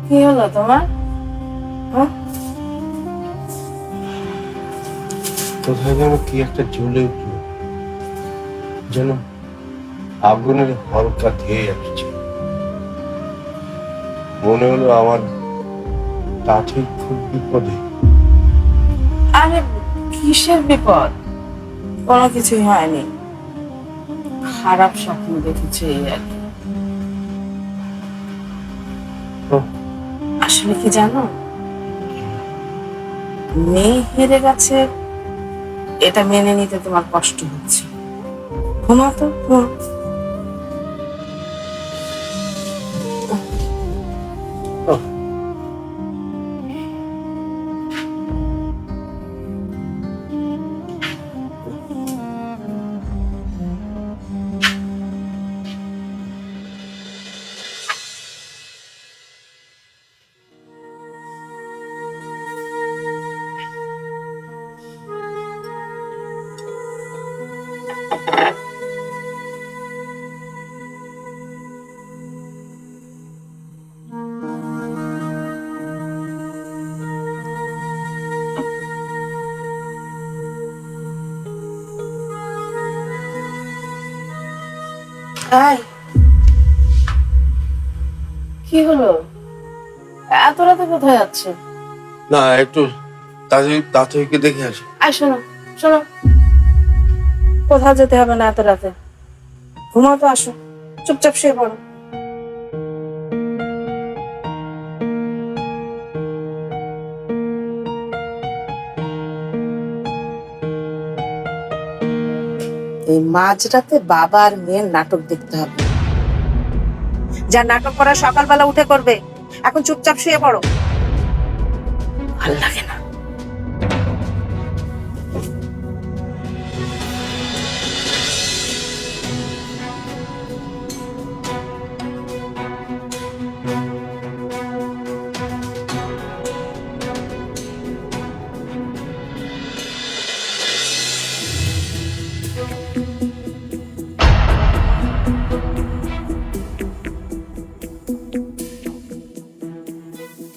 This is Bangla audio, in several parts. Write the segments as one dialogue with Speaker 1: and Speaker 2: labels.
Speaker 1: কি হলো তোমার?
Speaker 2: কোথায় যেন কি একটা জ্বলে উঠলো, যেন আগুনের হালকা ধেয়ে আসছে। মনে হলো আমার তাঁতি খুব বিপদে।
Speaker 1: আরে কিসের বিপদ? কোনো কিছুই হয়নি, খারাপ স্বপ্ন দেখেছে এই আর কি। আসলে কি জানো, মেয়ে হেরে গেছে, এটা মেনে নিতে তোমার কষ্ট হচ্ছে। ঘুমাও তো, ঘুমাও। কি হলো, এত রাতে কোথায় যাচ্ছে?
Speaker 2: না, একটু তাঁতিকে দেখে আসি।
Speaker 1: আয় শোনো, শোনো, কোথাও যেতে হবে না এত রাতে। ঘুমাও তো, আসো, চুপচাপ শুয়ে পড়ো। এই মাঝরাতে বাবা আর মেয়ের নাটক দেখতে হবে। যা নাটক করা সকালবেলা উঠে করবে, এখন চুপচাপ শুয়ে পড়ো। ভাল লাগে না।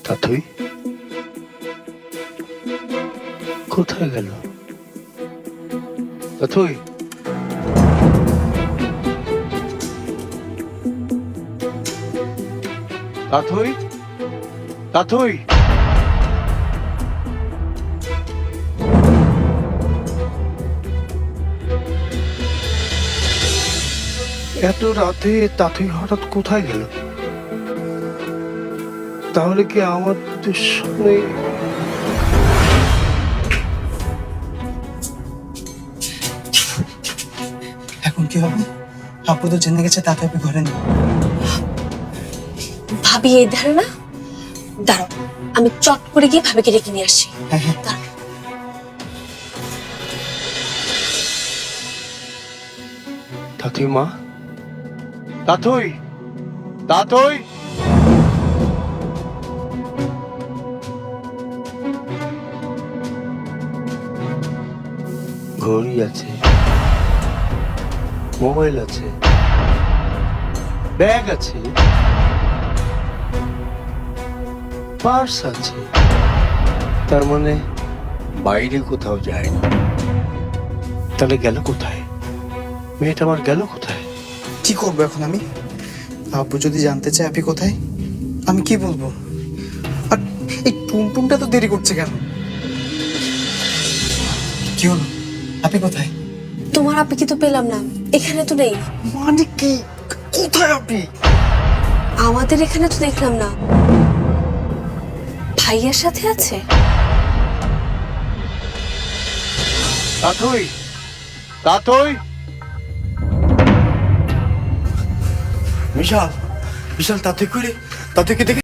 Speaker 2: তাঁতি কোথায় গেল? তাঁতি, তাঁতি, তাঁতি, এত রাতে তাঁতি হঠাৎ কোথায় গেল? তাহলে কি আমাদের সামনে?
Speaker 3: এখন কি হবে? আপু তো জেনে গেছে, তাকে আপনি ঘরে নেই।
Speaker 4: ভাবি এই ধারণা, দাঁড়াও আমি চট করে গিয়ে ভাবিকে ডেকে নিয়ে আসছি। দাঁড়াও।
Speaker 2: তাঁতি মা, তাঁতই, তাঁতই, ঘড়ি আছে, মোবাইল আছে, ব্যাগ আছে, পার্স আছে, তার মানে বাইরে কোথাও যায় না। তাহলে গেল কোথায়? মেয়েটা আমার গেল কোথায়?
Speaker 3: কি করবো এখন আমি? আপু যদি জানতে চায় আপনি কোথায়, আমি কি বলবো? আর এই টুনটুনটা তো দেরি করছে কেন? কি হলো, আপনি কোথায়?
Speaker 4: তোমার আপিকে তো পেলাম না, এখানে তো নেই।
Speaker 3: মানে কি, কোথায় আপনি?
Speaker 4: আমাদের এখানে তো দেখলাম না। ভাইয়ার সাথে আছে?
Speaker 2: তাঁতই, তাঁতই,
Speaker 3: বিশাল বিশাল তাতে করে দেখে